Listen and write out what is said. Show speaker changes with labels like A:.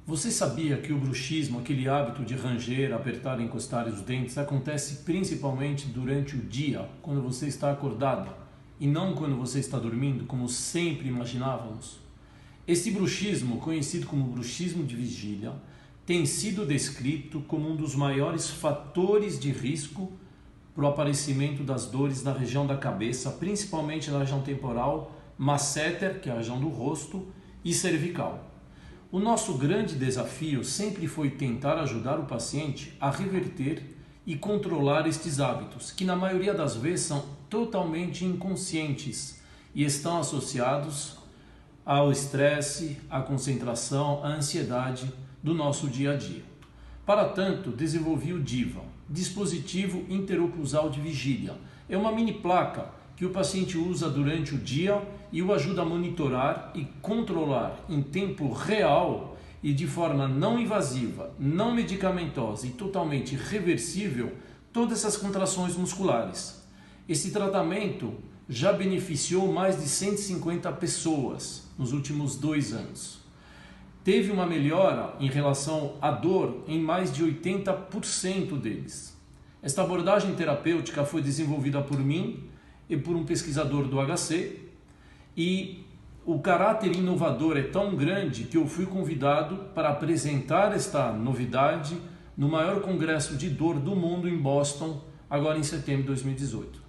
A: Você sabia que o bruxismo, aquele hábito de ranger, apertar e encostar os dentes, acontece principalmente durante o dia, quando você está acordado, e não quando você está dormindo, como sempre imaginávamos? Este bruxismo, conhecido como bruxismo de vigília, tem sido descrito como um dos maiores fatores de risco para o aparecimento das dores na região da cabeça, principalmente na região temporal, masseter, que é a região do rosto, e cervical. O nosso grande desafio sempre foi tentar ajudar o paciente a reverter e controlar estes hábitos, que na maioria das vezes são totalmente inconscientes e estão associados ao estresse, à concentração, à ansiedade do nosso dia a dia. Para tanto, desenvolvi o DIVA, Dispositivo Interoclusal de Vigília. É uma mini placa que o paciente usa durante o dia e o ajuda a monitorar e controlar em tempo real e de forma não invasiva, não medicamentosa e totalmente reversível todas essas contrações musculares. Esse tratamento já beneficiou mais de 150 pessoas nos últimos 2 anos. Teve uma melhora em relação à dor em mais de 80% deles. Esta abordagem terapêutica foi desenvolvida por mim e por um pesquisador do HC, e o caráter inovador é tão grande que eu fui convidado para apresentar esta novidade no maior congresso de dor do mundo em Boston, agora em setembro de 2018.